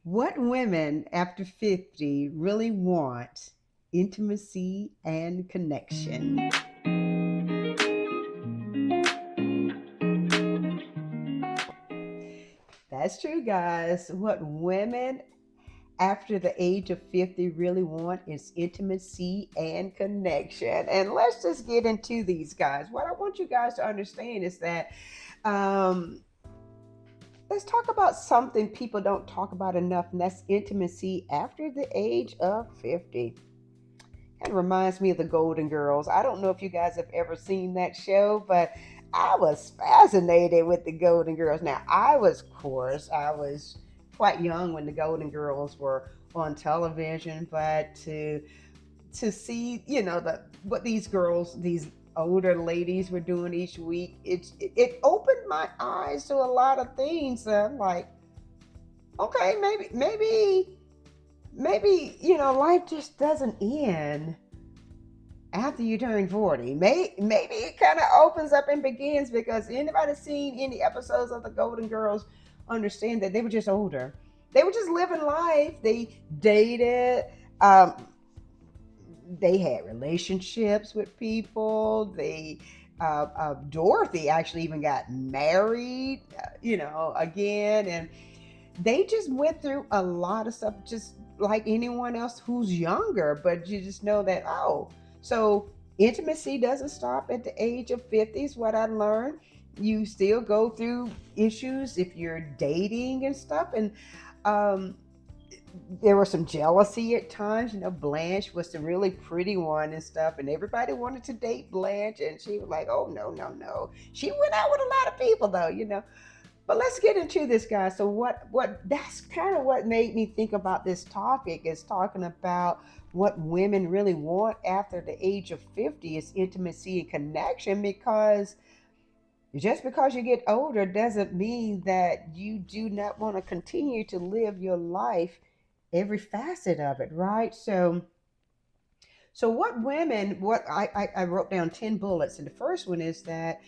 What women after 50 really want: intimacy and connection. That's true, guys. What women after the age of 50 really want is intimacy and connection. And let's just get into these, guys. What I want you guys to understand is that um, let's talk about something people don't talk about enough, and that's intimacy after the age of 50. Kind of reminds me of the Golden Girls. I don't know if you guys have ever seen that show, but I was fascinated with the Golden Girls. Now, I was quite young when the Golden Girls were on television, but to see, what these girls, these older ladies were doing each week, it opened my eyes to a lot of things. I'm like, okay, maybe life just doesn't end after you turn 40. Maybe it kind of opens up and begins, because anybody seen any episodes of the Golden Girls understand that they were just older. They were just living life. They dated. They had relationships with people. Dorothy actually even got married, again, and they just went through a lot of stuff, just like anyone else who's younger. But you just know that, oh, so intimacy doesn't stop at the age of 50 is what I learned. You still go through issues if you're dating and stuff. And um, there was some jealousy at times. Blanche was the really pretty one and stuff, and everybody wanted to date Blanche, and she was like, oh, no, no, no. She went out with a lot of people, though. But let's get into this, guys. So what that's kind of what made me think about this topic, is talking about what women really want after the age of 50 is intimacy and connection. Because just because you get older doesn't mean that you do not want to continue to live your life, every facet of it, right? So what I wrote down 10 bullets, and the first one is that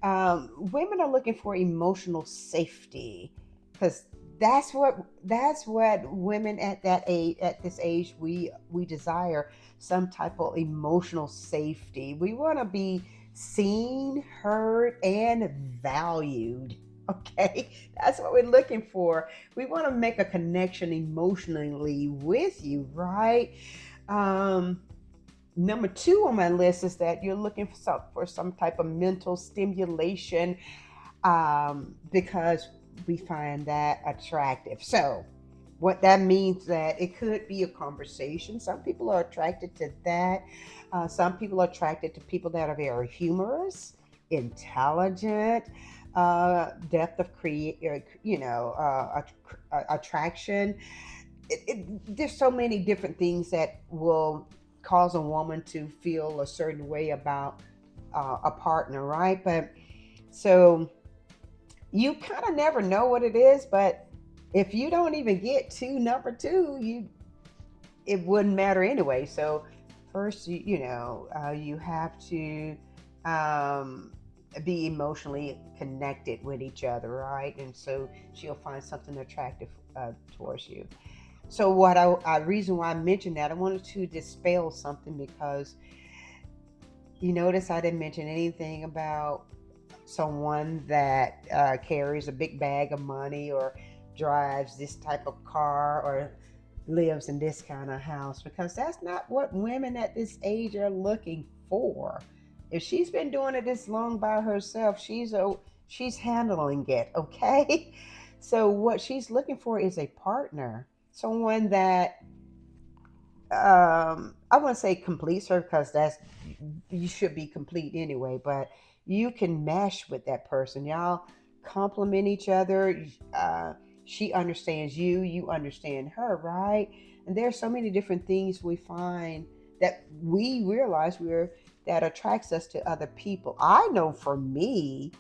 women are looking for emotional safety, because that's what women at that age, at this age, we desire some type of emotional safety. We want to be seen, heard, and valued. Okay, that's what we're looking for. We want to make a connection emotionally with you, right? Um, Number two on my list is that you're looking for some type of mental stimulation, because we find that attractive. So, what that means, that it could be a conversation. Some people are attracted to that. Some people are attracted to people that are very humorous, intelligent, depth of attraction. There's so many different things that will cause a woman to feel a certain way about a partner, right? But so you kind of never know what it is. But if you don't even get to number two, it wouldn't matter anyway. So first, you have to um, be emotionally connected with each other, right? And so she'll find something attractive towards you. So what I reason why I mentioned that, I wanted to dispel something, because you notice I didn't mention anything about someone that carries a big bag of money, or drives this type of car, or lives in this kind of house, because that's not what women at this age are looking for. If she's been doing it this long by herself, she's handling it, okay? So what she's looking for is a partner, someone that I want to say completes her, because that's, you should be complete anyway, but you can mesh with that person. Y'all complement each other. She understands you, you understand her, right? And there's so many different things we find that we realize that attracts us to other people. I know for me,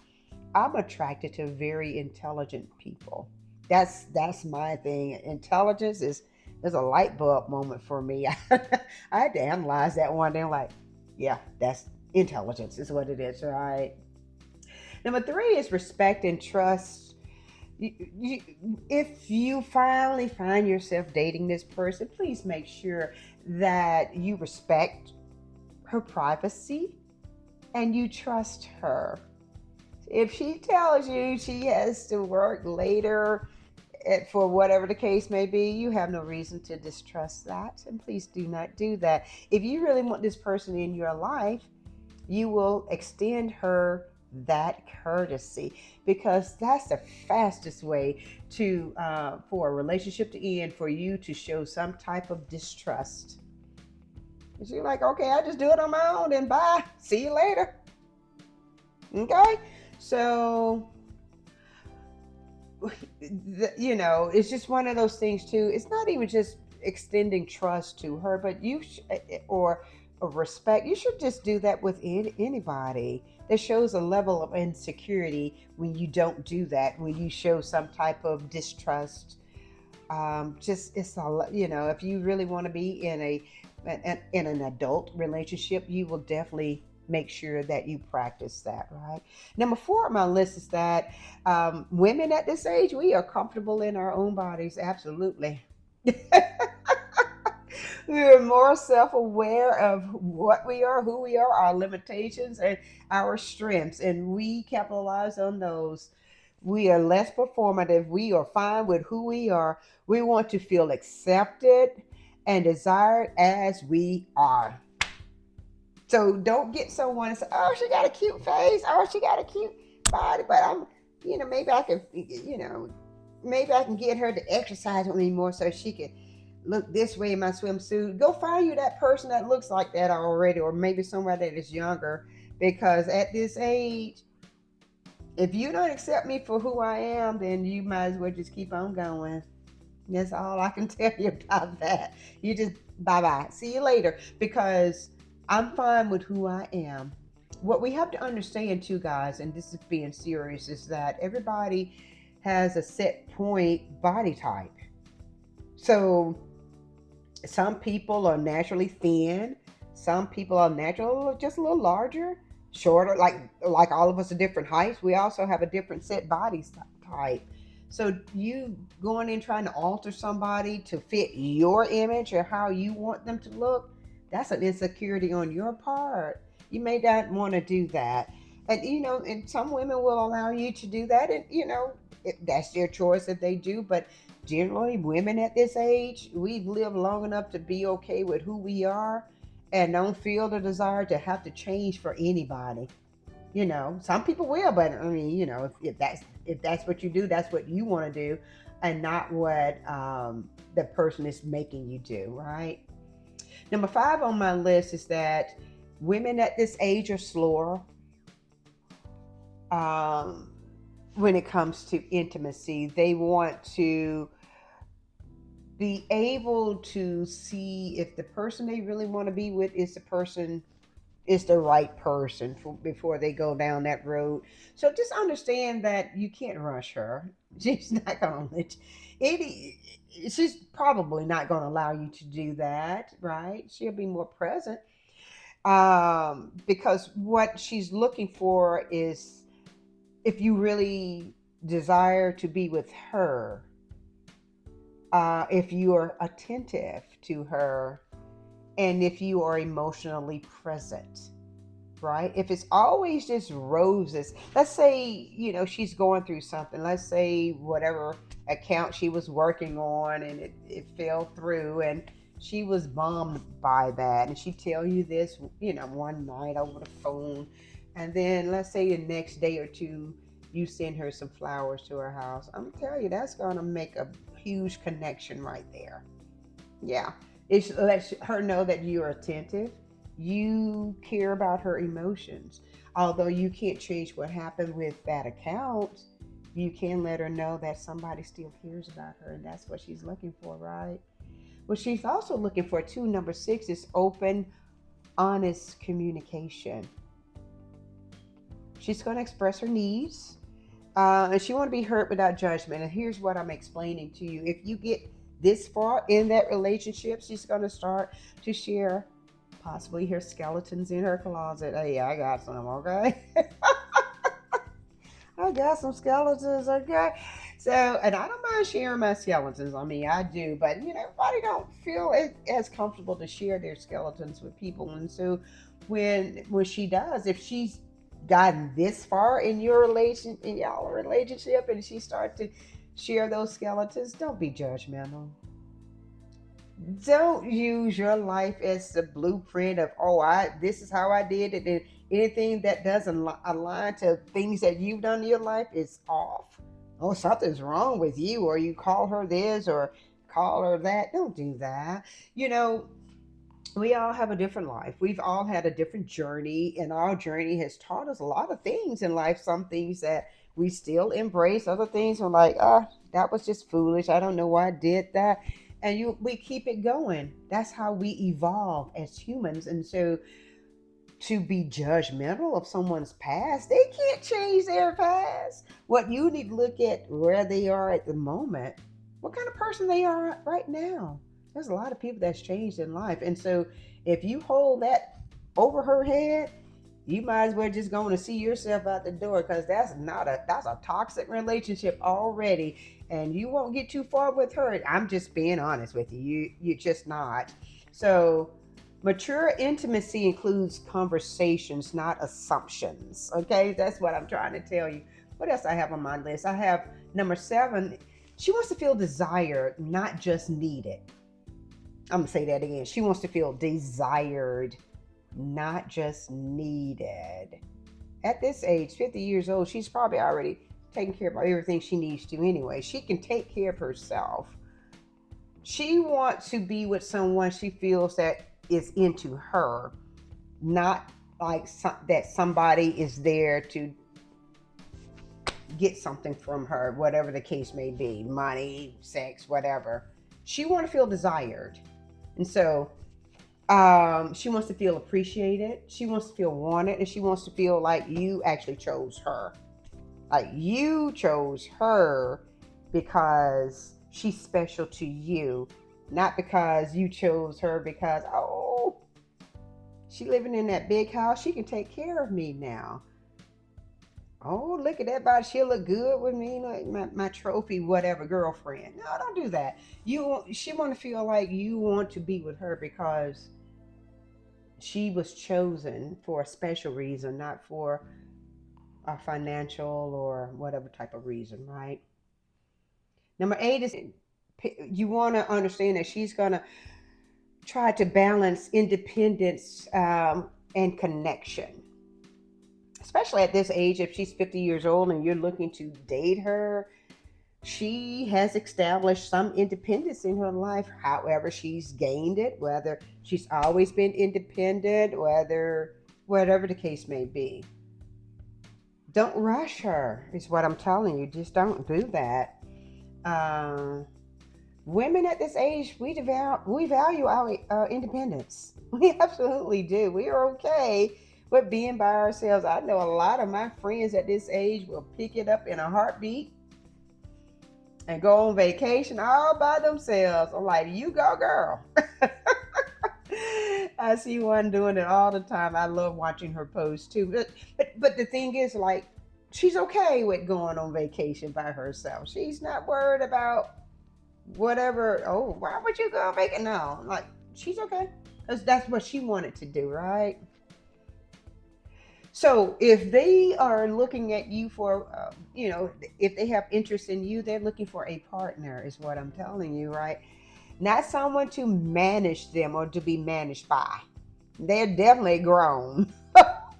I'm attracted to very intelligent people. That's my thing. Intelligence is a light bulb moment for me. I had to analyze that one day. I'm like, yeah, that's intelligence is what it is, right? Number three is respect and trust. you, if you finally find yourself dating this person, please make sure that you respect her privacy and you trust her. If she tells you she has to work later, for whatever the case may be, you have no reason to distrust that. And please do not do that. If you really want this person in your life, you will extend her that courtesy, because that's the fastest way to for a relationship to end, for you to show some type of distrust. And you're like, okay, I just do it on my own and bye. See you later. Okay? So, it's just one of those things too. It's not even just extending trust to her, but or respect. You should just do that with anybody. That shows a level of insecurity when you don't do that. When you show some type of distrust, just it's a if you really want to be in an adult relationship, you will definitely make sure that you practice that, right? Number four on my list is that women at this age, we are comfortable in our own bodies. Absolutely. We are more self-aware of what we are, who we are, our limitations, and our strengths, and we capitalize on those. We are less performative. We are fine with who we are. We want to feel accepted and desired as we are. So don't get someone and say, "Oh, she got a cute face. Oh, she got a cute body." But maybe I can, maybe I can get her to exercise with me more so she can look this way in my swimsuit. Go find you that person that looks like that already, or maybe somebody that is younger. Because at this age, if you don't accept me for who I am, then you might as well just keep on going. That's all I can tell you about that. You just bye bye. See you later. Because I'm fine with who I am. What we have to understand, too, guys, and this is being serious, is that everybody has a set point body type. So some people are naturally thin. Some people are naturally just a little larger, shorter. Like all of us are different heights. We also have a different set body type. So you going in trying to alter somebody to fit your image or how you want them to look, that's an insecurity on your part. You may not want to do that. And some women will allow you to do that, and that's their choice if they do. But generally, women at this age, we've lived long enough to be okay with who we are and don't feel the desire to have to change for anybody. Some people will, but I mean, if that's what you do, that's what you want to do, and not what the person is making you do, right? Number five on my list is that women at this age are slower um, when it comes to intimacy. They want to be able to see if the person they really want to be with is the right person before they go down that road. So just understand that you can't rush her. She's not going to let it. She's probably not going to allow you to do that, right? She'll be more present, because what she's looking for is, if you really desire to be with her, if you are attentive to her, and if you are emotionally present, right? If it's always just roses, let's say, she's going through something. Let's say whatever account she was working on and it fell through, and she was bummed by that. And she tell you this, one night over the phone. And then let's say the next day or two, you send her some flowers to her house. I'm telling you, that's going to make a huge connection right there. Yeah. It lets her know that you're attentive. You care about her emotions. Although you can't change what happened with that account, you can let her know that somebody still cares about her, and that's what she's looking for, right? What she's also looking for, too, number six, is open, honest communication. She's going to express her needs, and she want to be heard without judgment. And here's what I'm explaining to you. If you get this far in that relationship, she's going to start to share possibly her skeletons in her closet. Hey, I got some, okay? I got some skeletons, okay? So, and I don't mind sharing my skeletons. I mean, I do, but everybody don't feel as comfortable to share their skeletons with people. And so, when she does, if she's gotten this far in y'all relationship, and she starts to share those skeletons, don't be judgmental. Don't use your life as the blueprint of, oh, I this is how I did it, and anything that doesn't align to things that you've done in your life is off. Oh, something's wrong with you, or you call her this or call her that. Don't do that. you know we all have a different life. We've all had a different journey, and our journey has taught us a lot of things in life. Some things that we still embrace, other things are like, ah, that was just foolish. I don't know why I did that. And we keep it going. That's how we evolve as humans. And so to be judgmental of someone's past, they can't change their past. What you need to look at where they are at the moment, what kind of person they are right now. There's a lot of people that's changed in life. And so if you hold that over her head, you might as well just go to see yourself out the door, because that's a toxic relationship already, and you won't get too far with her. I'm just being honest with you. You're just not. So mature intimacy includes conversations, not assumptions. Okay, that's what I'm trying to tell you. What else I have on my list? I have number 7. She wants to feel desired, not just needed. I'm gonna say that again. She wants to feel desired, not just needed. At this age, 50 years old, she's probably already taking care of everything she needs to anyway. She can take care of herself. She wants to be with someone she feels that is into her, not like that somebody is there to get something from her, whatever the case may be, money, sex, whatever. She wants to feel desired. And so she wants to feel appreciated. She wants to feel wanted, and she wants to feel like you actually chose her. Like you chose her because she's special to you, not because you chose her because, oh, she living in that big house. She can take care of me now. Oh, look at that body. She'll look good with me, like my trophy, whatever, girlfriend. No, don't do that. She want to feel like you want to be with her because she was chosen for a special reason, not for a financial or whatever type of reason, right? Number 8 is, you want to understand that she's going to try to balance independence and connection. Especially at this age, if she's 50 years old and you're looking to date her, she has established some independence in her life. However, she's gained it, whether she's always been independent, whatever the case may be. Don't rush her, is what I'm telling you. Just don't do that. Um, Women at this age, we value our independence. We absolutely do. We are okay with being by ourselves. I know a lot of my friends at this age will pick it up in a heartbeat and go on vacation all by themselves. I'm like, you go, girl. I see one doing it all the time. I love watching her post too. But the thing is, like, she's okay with going on vacation by herself. She's not worried about whatever. Oh, why would you go on vacation? No, like, she's okay. Because that's what she wanted to do, right? So if they are looking at you for, if they have interest in you, they're looking for a partner, is what I'm telling you, right? Not someone to manage them or to be managed by. They're definitely grown,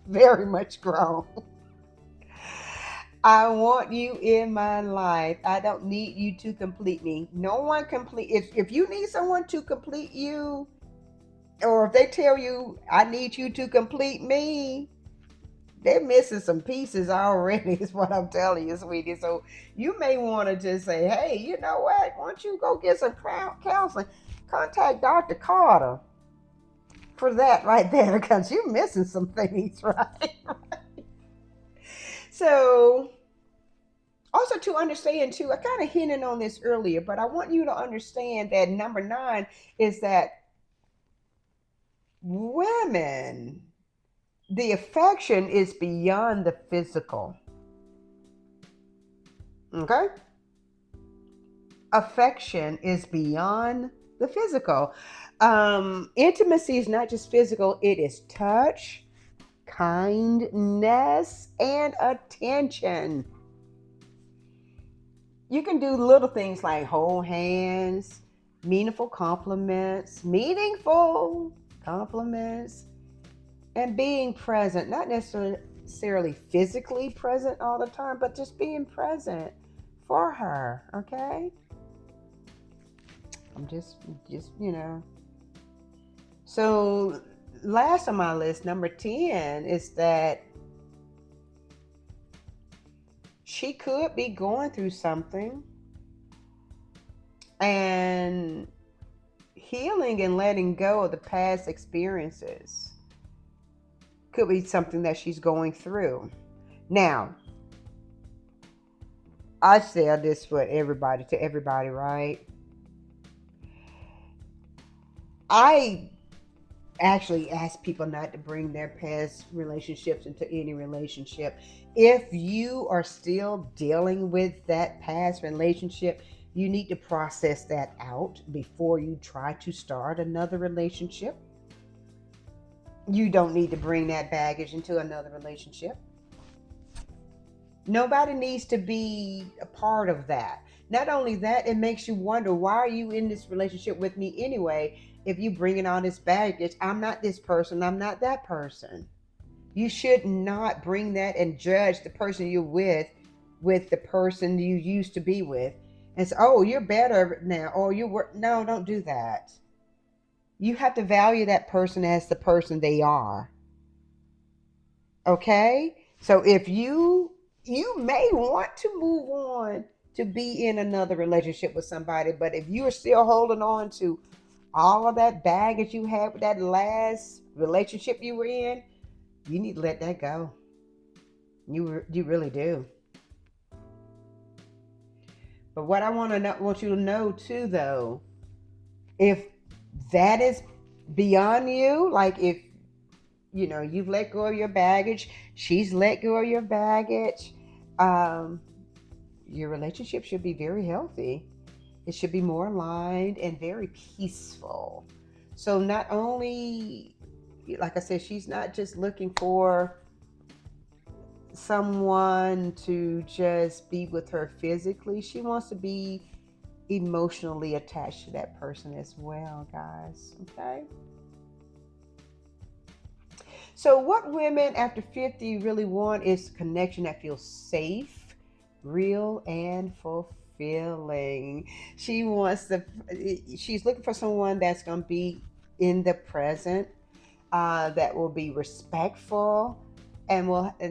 very much grown. I want you in my life. I don't need you to complete me. No one complete. If you need someone to complete you, or if they tell you I need you to complete me, they're missing some pieces already. Is what I'm telling you, sweetie. So you may want to just say, hey, you know what? Why don't you go get some counseling? Contact Dr. Carter for that right there, because you're missing some things, right? So also to understand too, I kind of hinted on this earlier, but I want you to understand that number 9 is that women, the affection is beyond the physical. Okay? Affection is beyond the physical. Intimacy is not just physical, it is touch, kindness, and attention. You can do little things like hold hands, meaningful compliments, and being present, not necessarily physically present all the time, but just being present for her, okay? I'm just, So, last on my list, number 10, is that she could be going through something, and healing and letting go of the past experiences could be something that she's going through. Now, I say this for everybody, to everybody, right? I actually ask people not to bring their past relationships into any relationship. If you are still dealing with that past relationship, you need to process that out before you try to start another relationship. You don't need to bring that baggage into another relationship. Nobody needs to be a part of that. Not only that, it makes you wonder, why are you in this relationship with me anyway? If you bringing all this baggage, I'm not this person, I'm not that person. You should not bring that and judge the person you're with the person you used to be with, and say, "Oh, you're better now," or "You were." No, don't do that. You have to value that person as the person they are. Okay? So if you may want to move on to be in another relationship with somebody, but if you are still holding on to all of that baggage you had with that last relationship you were in, you need to let that go. You really do. But what I want you to know too, though, if that is beyond you, like if you've let go of your baggage, she's let go of your baggage, um, your relationship should be very healthy. It should be more aligned and very peaceful. So not only, like I said, she's not just looking for someone to just be with her physically. She wants to be emotionally attached to that person as well, guys. Okay? So, what women after 50 really want is connection that feels safe, real, and fulfilling. She wants the, she's looking for someone that's going to be in the present, that will be respectful, and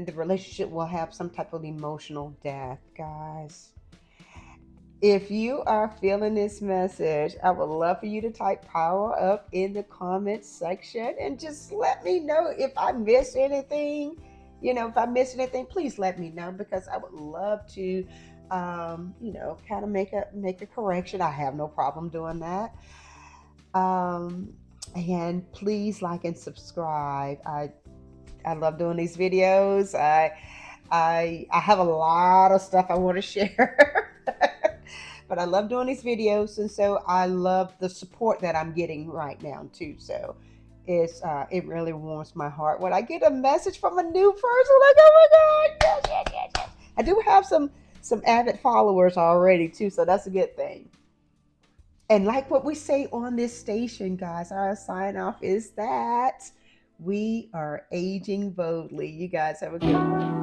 the relationship will have some type of emotional depth, guys. If you are feeling this message, I would love for you to type power up in the comments section and just let me know if I missed anything. If I missed anything, please let me know, because I would love to, kind of make a correction. I have no problem doing that. Um, and please like and subscribe. I love doing these videos. I have a lot of stuff I want to share. But I love doing these videos, and so I love the support that I'm getting right now too. So it really warms my heart when I get a message from a new person. Like, oh my God, yes, yes, yes, yes. I do have some avid followers already too, so that's a good thing. And like what we say on this station, guys, our sign off is that we are aging boldly. You guys have a good one.